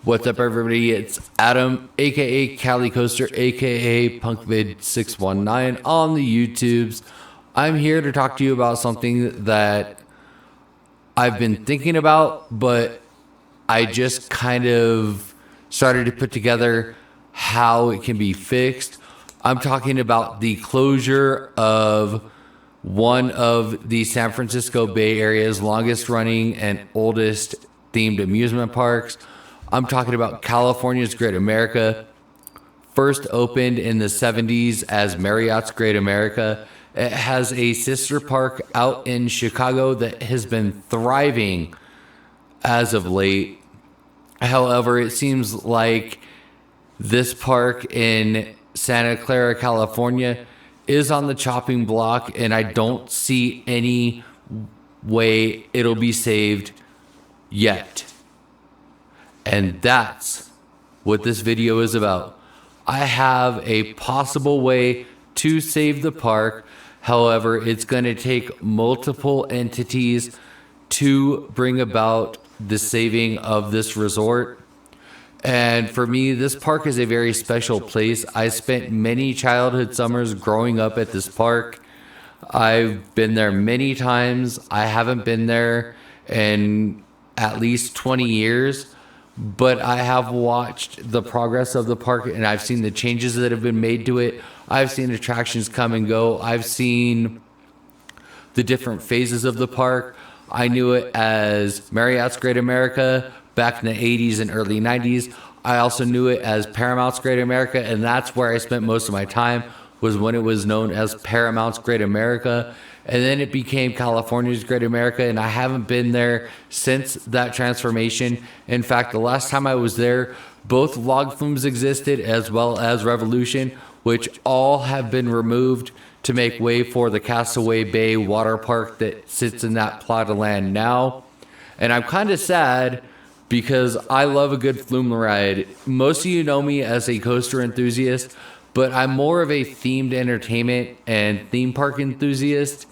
What's up, everybody? It's Adam, aka Cali Coaster, aka PunkVid619 on the YouTubes. I'm here to talk to you about something that I've been thinking about, but I just kind of started to put together how it can be fixed. I'm talking about the closure of one of the San Francisco Bay Area's longest running and oldest themed amusement parks. I'm talking about California's Great America. First opened in the 70s as Marriott's Great America. It has a sister park out in Chicago that has been thriving as of late. However, it seems like this park in Santa Clara, California is on the chopping block, and I don't see any way it'll be saved yet. And that's what this video is about. I have a possible way to save the park. However, it's going to take multiple entities to bring about the saving of this resort. And for me, this park is a very special place. I spent many childhood summers growing up at this park. I've been there many times. I haven't been there in at least 20 years. But I have watched the progress of the park, and I've seen the changes that have been made to it. I've seen attractions come and go. I've seen the different phases of the park. I knew it as Marriott's Great America back in the 80s and early 90s. I also knew it as Paramount's Great America, and that's where I spent most of my time, was when it was known as Paramount's Great America. And then it became California's Great America, and I haven't been there since that transformation. In fact, the last time I was there, both log flumes existed as well as Revolution, which all have been removed to make way for the Castaway Bay water park that sits in that plot of land now. And I'm kind of sad because I love a good flume ride. Most of you know me as a coaster enthusiast, but I'm more of a themed entertainment and theme park enthusiast.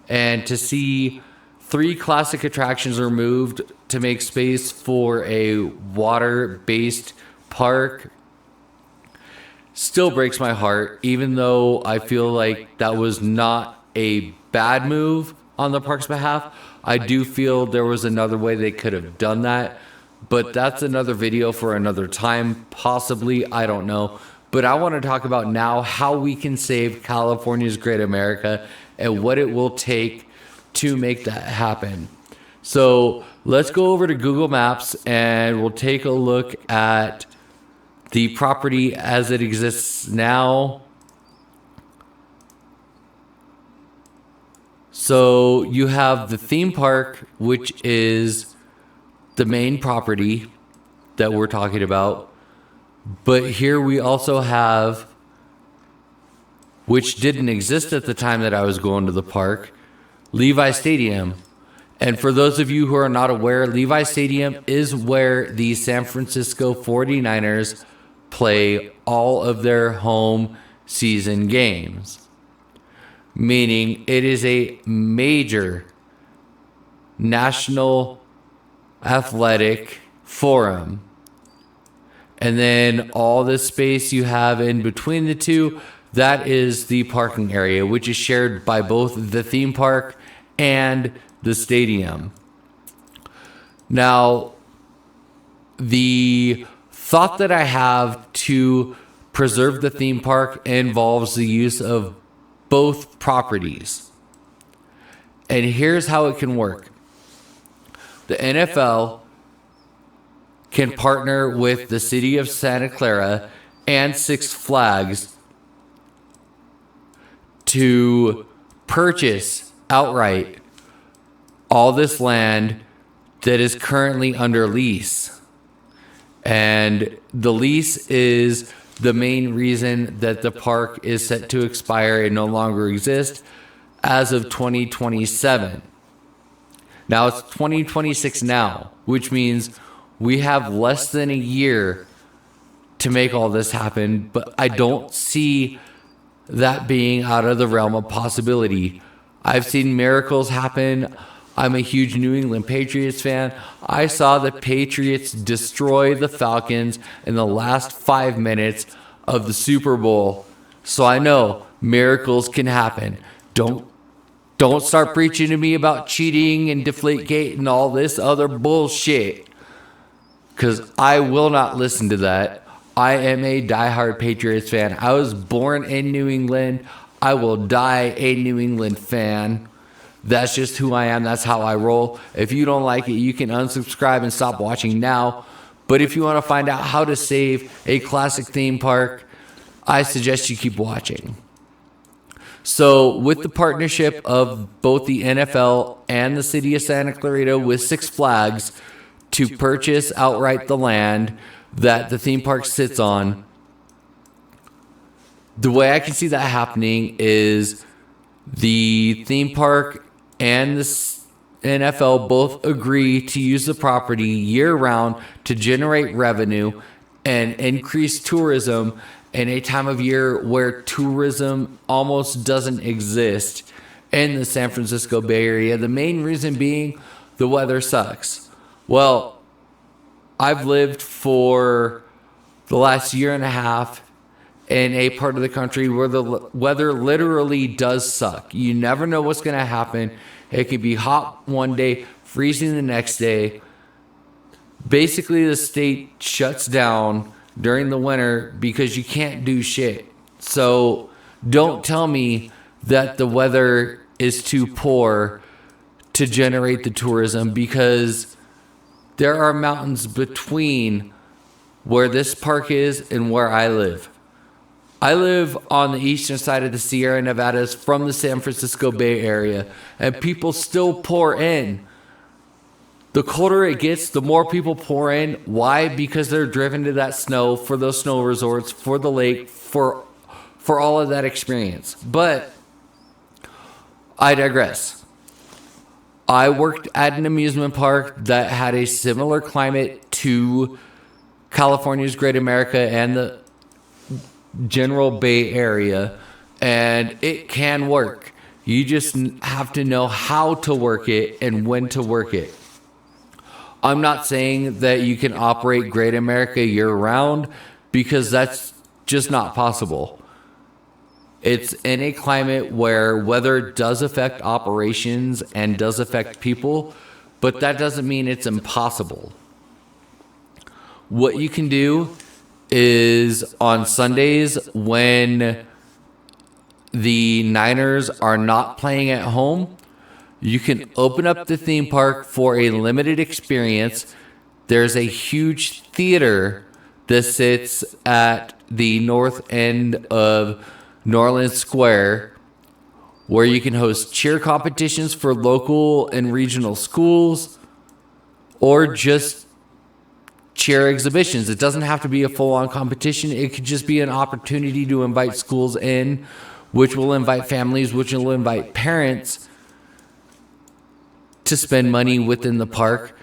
And to see 3 classic attractions removed to make space for a water-based park still breaks my heart, even though I feel like that was not a bad move on the park's behalf. I do feel there was another way they could have done that, but that's another video for another time, possibly, I don't know. But I want to talk about now how we can save California's Great America and what it will take to make that happen. So let's go over to Google Maps and we'll take a look at the property as it exists now. So you have the theme park, which is the main property that we're talking about. But here we also have, which didn't exist at the time that I was going to the park, Levi Stadium. And for those of you who are not aware, Levi Stadium is where the San Francisco 49ers play all of their home season games. Meaning it is a major national athletic forum. And then all the space you have in between the two, that is the parking area, which is shared by both the theme park and the stadium. Now, the thought that I have to preserve the theme park involves the use of both properties. And here's how it can work. The NFL can partner with the city of Santa Clara and Six Flags to purchase outright all this land that is currently under lease. And the lease is the main reason that the park is set to expire and no longer exist as of 2027. Now it's 2026 now, which means we have less than a year to make all this happen, but I don't see that being out of the realm of possibility. I've seen miracles happen. I'm a huge New England Patriots fan. I saw the Patriots destroy the Falcons in the last 5 minutes of the Super Bowl. So I know miracles can happen. Don't start preaching to me about cheating and Deflategate and all this other bullshit, because I will not listen to that. I am a diehard Patriots fan. I was born in New England. I will die a New England fan. That's just who I am. That's how I roll. If you don't like it, you can unsubscribe and stop watching now. But if you want to find out how to save a classic theme park, I suggest you keep watching. So with the partnership of both the NFL and the city of Santa Clarita with Six Flags to purchase outright the land that the theme park sits on, the way I can see that happening is the theme park and the NFL both agree to use the property year-round to generate revenue and increase tourism in a time of year where tourism almost doesn't exist in the San Francisco Bay Area. The main reason being the weather sucks. Well, I've lived for the last year and a half in a part of the country where the weather literally does suck. You never know what's going to happen. It can be hot one day, freezing the next day. Basically, the state shuts down during the winter because you can't do shit. So don't tell me that the weather is too poor to generate the tourism, because there are mountains between where this park is and where I live. I live on the eastern side of the Sierra Nevadas from the San Francisco Bay Area, and people still pour in. The colder it gets, the more people pour in. Why? Because they're driven to that snow, for those snow resorts, for the lake, for all of that experience. But I digress. I worked at an amusement park that had a similar climate to California's Great America and the general Bay Area, and it can work. You just have to know how to work it and when to work it. I'm not saying that you can operate Great America year-round, because that's just not possible. It's in a climate where weather does affect operations and does affect people, but that doesn't mean it's impossible. What you can do is on Sundays, when the Niners are not playing at home, you can open up the theme park for a limited experience. There's a huge theater that sits at the north end of Norland Square, where you can host cheer competitions for local and regional schools, or just cheer exhibitions. It doesn't have to be a full-on competition. It could just be an opportunity to invite schools in, which will invite families, which will invite parents to spend money within the park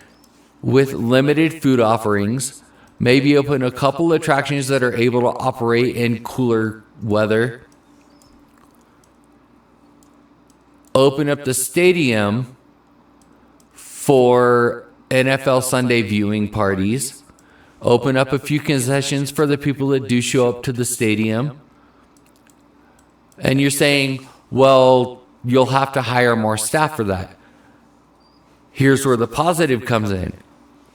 with limited food offerings. Maybe open a couple attractions that are able to operate in cooler weather. Open up the stadium for NFL Sunday viewing parties. Open up a few concessions for the people that do show up to the stadium. And you're saying, well, you'll have to hire more staff for that. Here's where the positive comes in.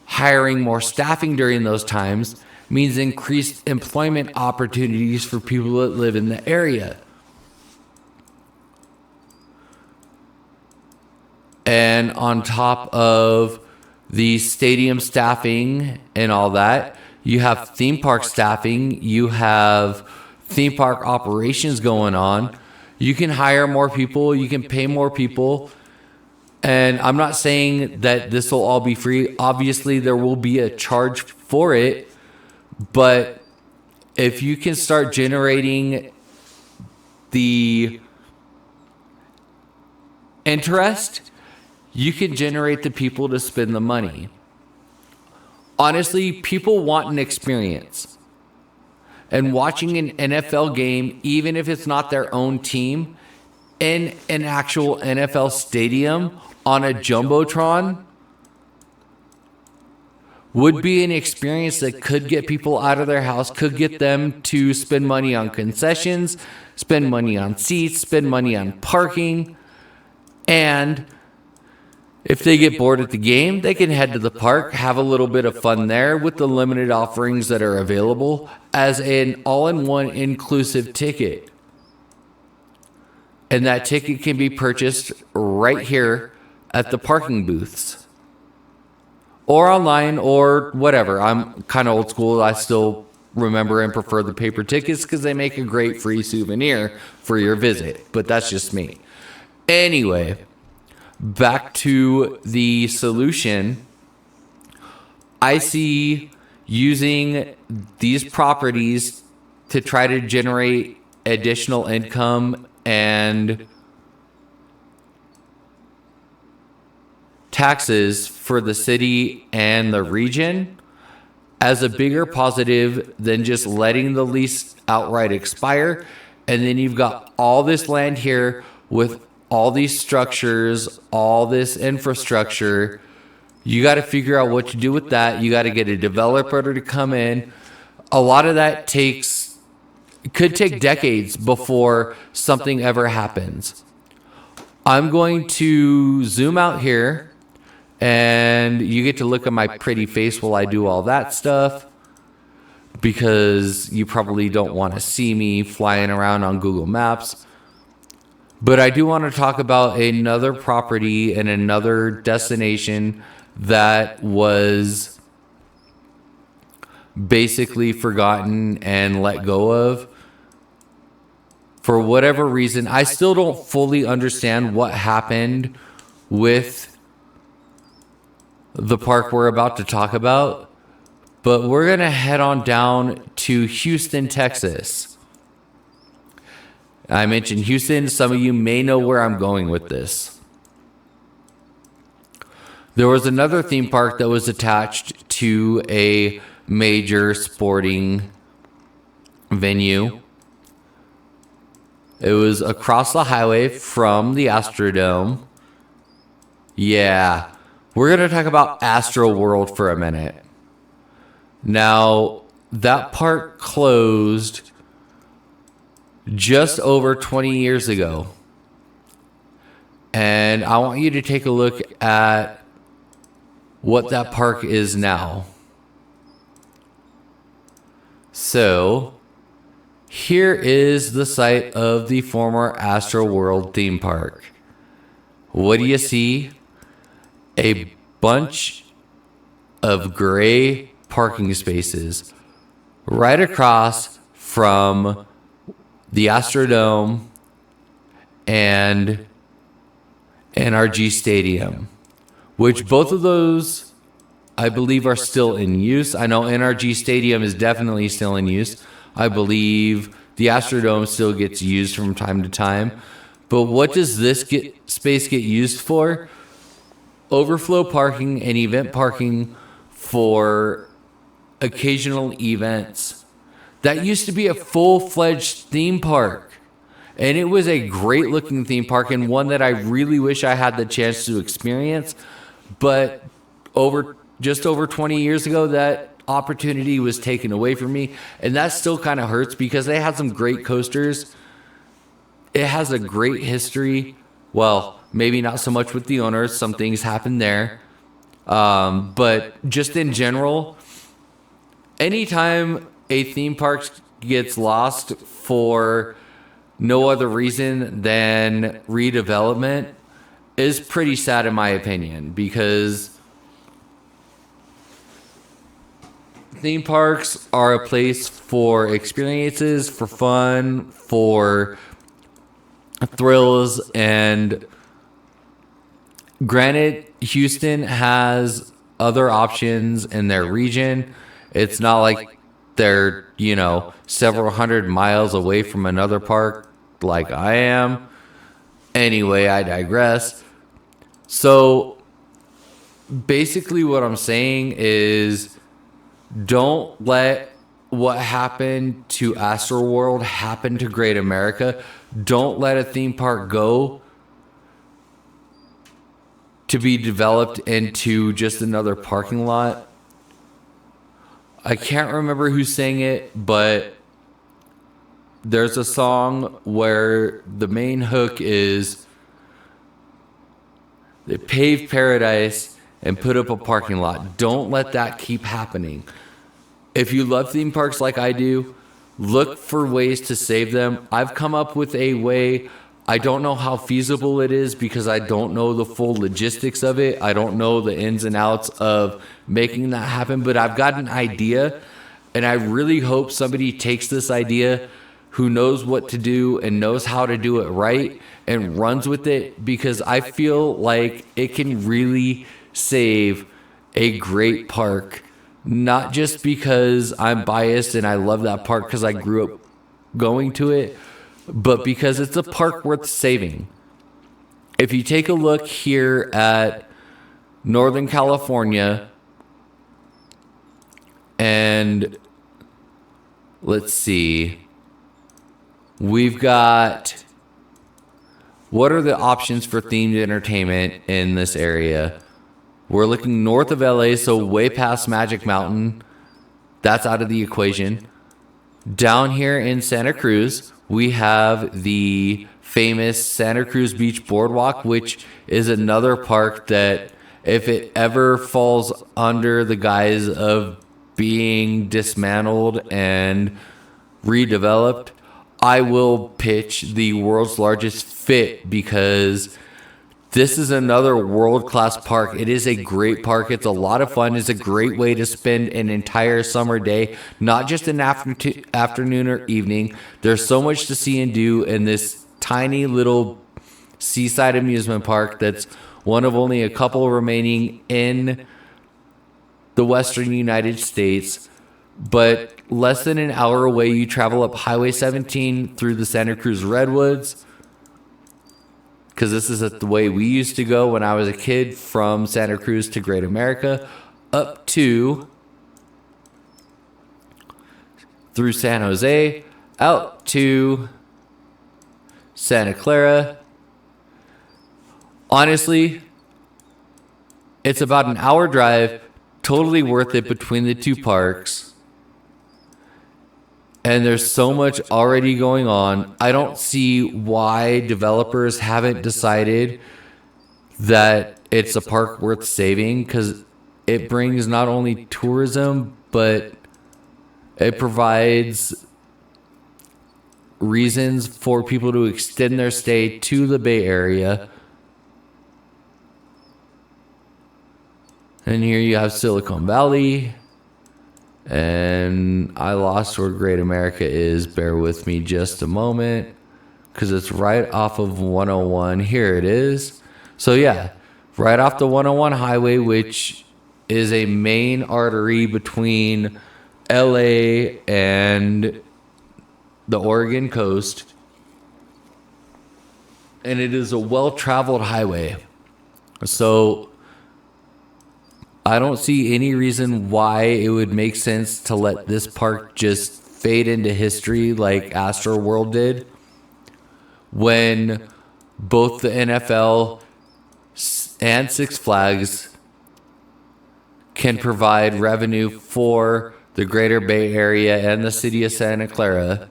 Hiring more staffing during those times means increased employment opportunities for people that live in the area. And on top of the stadium staffing and all that, you have theme park staffing, you have theme park operations going on. You can hire more people, you can pay more people. And I'm not saying that this will all be free. Obviously, there will be a charge for it. But if you can start generating the interest, you can generate the people to spend the money. Honestly, people want an experience. And watching an NFL game, even if it's not their own team, in an actual NFL stadium on a Jumbotron would be an experience that could get people out of their house, could get them to spend money on concessions, spend money on seats, spend money on parking. And if they get bored at the game, they can head to the park, have a little bit of fun there with the limited offerings that are available as an all-in-one inclusive ticket. And that ticket can be purchased right here at the parking booths or online or whatever. I'm kind of old school. I still remember and prefer the paper tickets because they make a great free souvenir for your visit. But that's just me. Anyway, back to the solution. I see using these properties to try to generate additional income and taxes for the city and the region as a bigger positive than just letting the lease outright expire. And then you've got all this land here with all these structures, all this infrastructure. You got to figure out what to do with that. You got to get a developer to come in. A lot of that could take decades before something ever happens. I'm going to zoom out here and you get to look at my pretty face while I do all that stuff because you probably don't want to see me flying around on Google Maps. But I do want to talk about another property and another destination that was basically forgotten and let go of. For whatever reason, I still don't fully understand what happened with the park we're about to talk about. But we're going to head on down to Houston, Texas. I mentioned Houston. Some of you may know where I'm going with this. There was another theme park that was attached to a major sporting venue. It was across the highway from the Astrodome. Yeah, we're going to talk about Astroworld for a minute. Now, that park closed just over 20 years ago. And I want you to take a look at what that park is now. So, here is the site of the former Astroworld theme park. What do you see? A bunch of gray parking spaces right across from the Astrodome and NRG Stadium, which both of those I believe are still in use. I know NRG Stadium is definitely still in use. I believe the Astrodome still gets used from time to time. But what does this space get used for? Overflow parking and event parking for occasional events. That used to be a full-fledged theme park. And it was a great-looking theme park and one that I really wish I had the chance to experience. But just over 20 years ago, that opportunity was taken away from me. And that still kind of hurts because they had some great coasters. It has a great history. Well, maybe not so much with the owners. Some things happened there. But just in general, anytime a theme park gets lost for no other reason than redevelopment is pretty sad in my opinion, because theme parks are a place for experiences, for fun, for thrills, and granted, Houston has other options in their region. It's not like they're, several hundred miles away from another park like I am. Anyway, I digress. So basically what I'm saying is don't let what happened to Astroworld happen to Great America. Don't let a theme park go to be developed into just another parking lot. I can't remember who sang it, but there's a song where the main hook is they paved paradise and put up a parking lot. Don't let that keep happening. If you love theme parks like I do, look for ways to save them. I've come up with a way. I don't know how feasible it is because I don't know the full logistics of it. I don't know the ins and outs of making that happen, but I've got an idea, and I really hope somebody takes this idea who knows what to do and knows how to do it right and runs with it, because I feel like it can really save a great park, not just because I'm biased and I love that park because I grew up going to it, but because it's a park worth saving. If you take a look here at Northern California, and let's see, we've got, what are the options for themed entertainment in this area? We're looking north of LA, so way past Magic Mountain. That's out of the equation. Down here in Santa Cruz, we have the famous Santa Cruz Beach Boardwalk, which is another park that, if it ever falls under the guise of being dismantled and redeveloped, I will pitch the world's largest fit, because this is another world-class park. It is a great park. It's a lot of fun. It's a great way to spend an entire summer day, not just an afternoon or evening. There's so much to see and do in this tiny little seaside amusement park that's one of only a couple remaining in the western United States. But less than an hour away, you travel up Highway 17 through the Santa Cruz Redwoods, because this is the way we used to go when I was a kid, from Santa Cruz to Great America, up to through San Jose, out to Santa Clara. Honestly, it's about an hour drive, totally worth it between the two parks. And there's so much already going on. I don't see why developers haven't decided that it's a park worth saving, because it brings not only tourism, but it provides reasons for people to extend their stay to the Bay Area. And here you have Silicon Valley. And I lost where Great America is. Bear with me just a moment, because it's right off of 101. Here it is. So yeah, right off the 101 highway, which is a main artery between LA and the Oregon coast. And it is a well-traveled highway. So I don't see any reason why it would make sense to let this park just fade into history like Astroworld did, when both the NFL and Six Flags can provide revenue for the greater Bay Area and the city of Santa Clara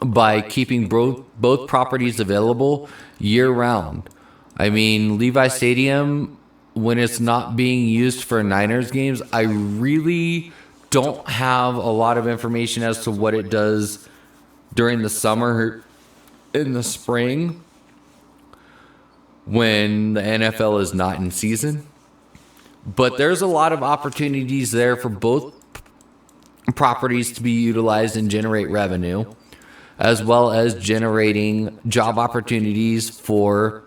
by keeping both properties available year-round. I mean, Levi Stadium, when it's not being used for Niners games, I really don't have a lot of information as to what it does during the summer, in the spring, when the NFL is not in season. But there's a lot of opportunities there for both properties to be utilized and generate revenue, as well as generating job opportunities for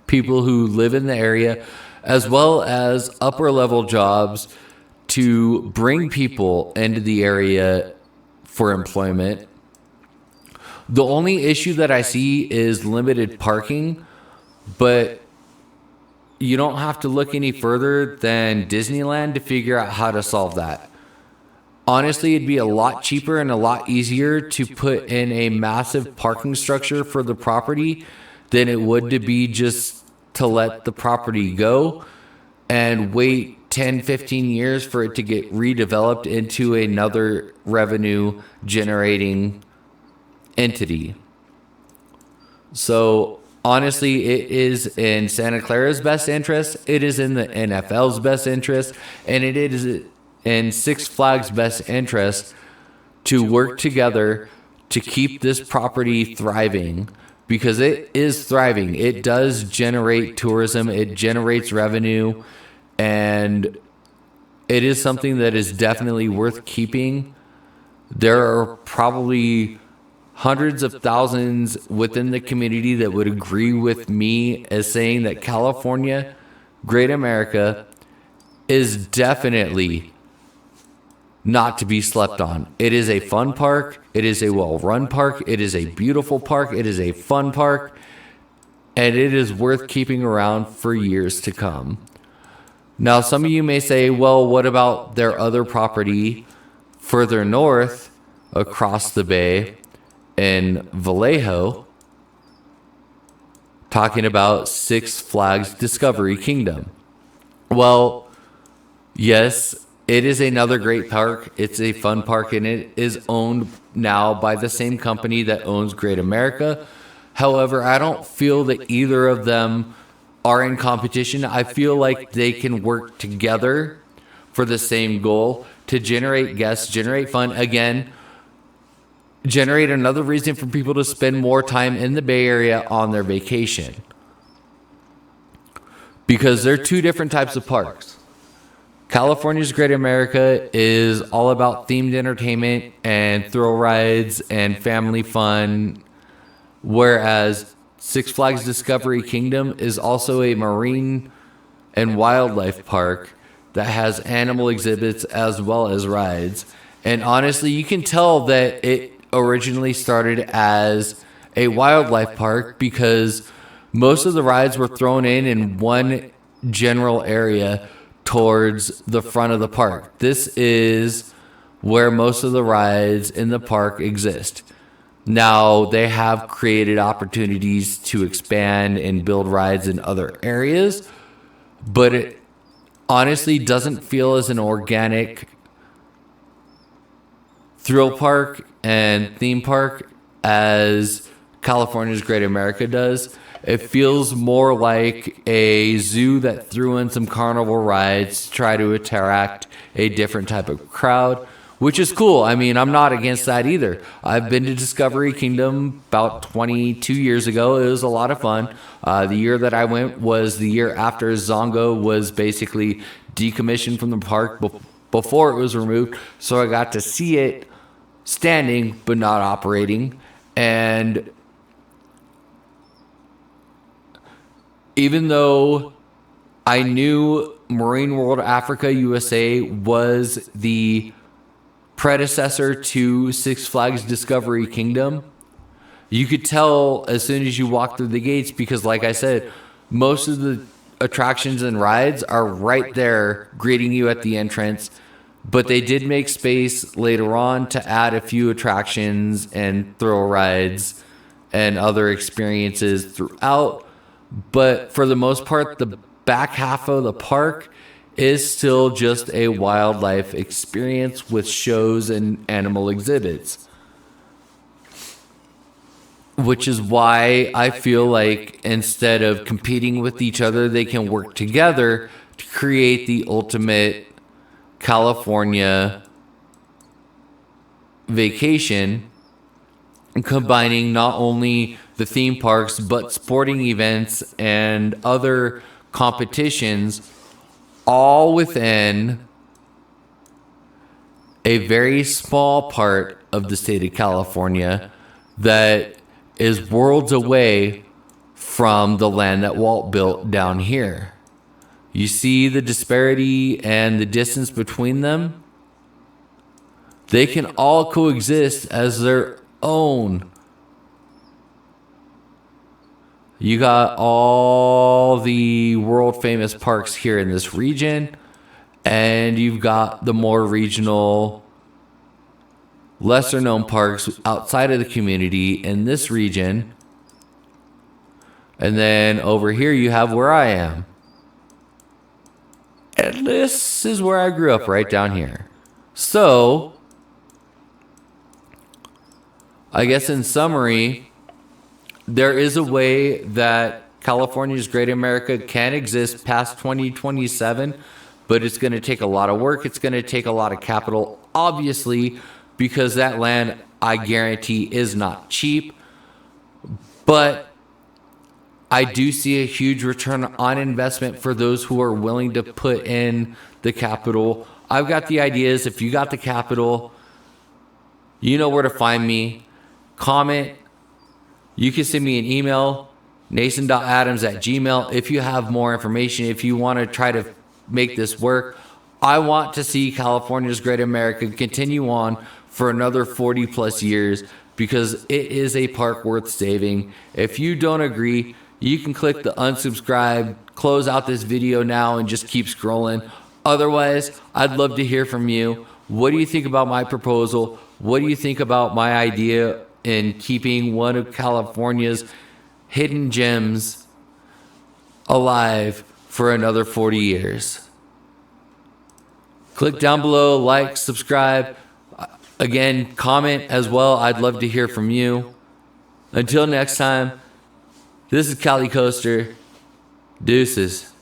people who live in the area, as well as upper level jobs to bring people into the area for employment. The only issue that I see is limited parking, but you don't have to look any further than Disneyland to figure out how to solve that. Honestly, it'd be a lot cheaper and a lot easier to put in a massive parking structure for the property than it would to be just to let the property go and wait 10, 15 years for it to get redeveloped into another revenue generating entity. So honestly, it is in Santa Clara's best interest, it is in the NFL's best interest, and it is in Six Flags' best interest to work together to keep this property thriving, because it is thriving. It does generate tourism, it generates revenue, and it is something that is definitely worth keeping. There are probably hundreds of thousands within the community that would agree with me as saying that California, Great America, is definitely not to be slept on. It is a fun park. It is a well-run park. It is a beautiful park. It is a fun park. And it is worth keeping around for years to come. Now, some of you may say, well, what about their other property further north across the bay in Vallejo, talking about Six Flags Discovery Kingdom? Well, yes, it is another great park. It's a fun park, and it is owned now by the same company that owns Great America. However, I don't feel that either of them are in competition. I feel like they can work together for the same goal, to generate guests, generate fun, again, generate another reason for people to spend more time in the Bay Area on their vacation. Because they're two different types of parks. California's Great America is all about themed entertainment and thrill rides and family fun, whereas Six Flags Discovery Kingdom is also a marine and wildlife park that has animal exhibits as well as rides. And honestly, you can tell that it originally started as a wildlife park because most of the rides were thrown in one general area towards the front of the park. This is where most of the rides in the park exist. Now, they have created opportunities to expand and build rides in other areas, but it honestly doesn't feel as an organic thrill park and theme park as California's Great America does. It feels more like a zoo that threw in some carnival rides to try to attract a different type of crowd, which is cool. I mean, I'm not against that either. I've been to Discovery Kingdom about 22 years ago. It was a lot of fun. The year that I went was the year after Zongo was basically decommissioned from the park before it was removed. So I got to see it standing but not operating. And even though I knew Marine World Africa USA was the predecessor to Six Flags Discovery Kingdom, you could tell as soon as you walk through the gates, because like I said, most of the attractions and rides are right there greeting you at the entrance, but they did make space later on to add a few attractions and thrill rides and other experiences throughout. But for the most part, the back half of the park is still just a wildlife experience with shows and animal exhibits. Which is why I feel like instead of competing with each other, they can work together to create the ultimate California vacation, combining not only the theme parks, but sporting events and other competitions, all within a very small part of the state of California that is worlds away from the land that Walt built down here. You see the disparity and the distance between them? They can all coexist as their own. You got all the world famous parks here in this region, and you've got the more regional, lesser known parks outside of the community in this region. And then over here you have where I am. And this is where I grew up, right down here. So, I guess in summary, there is a way that California's Great America can exist past 2027, but it's going to take a lot of work. It's going to take a lot of capital, obviously, because that land, I guarantee, is not cheap. But I do see a huge return on investment for those who are willing to put in the capital. I've got the ideas. If you got the capital, you know where to find me. Comment. You can send me an email, nason.adams@gmail.com. If you have more information, if you want to try to make this work, I want to see California's Great America continue on for another 40 plus years because it is a park worth saving. If you don't agree, you can click the unsubscribe, close out this video now, and just keep scrolling. Otherwise, I'd love to hear from you. What do you think about my proposal? What do you think about my idea in keeping one of California's hidden gems alive for another 40 years? Click down below, like, subscribe. Again, comment as well. I'd love to hear from you. Until next time, this is Cali Coaster. Deuces.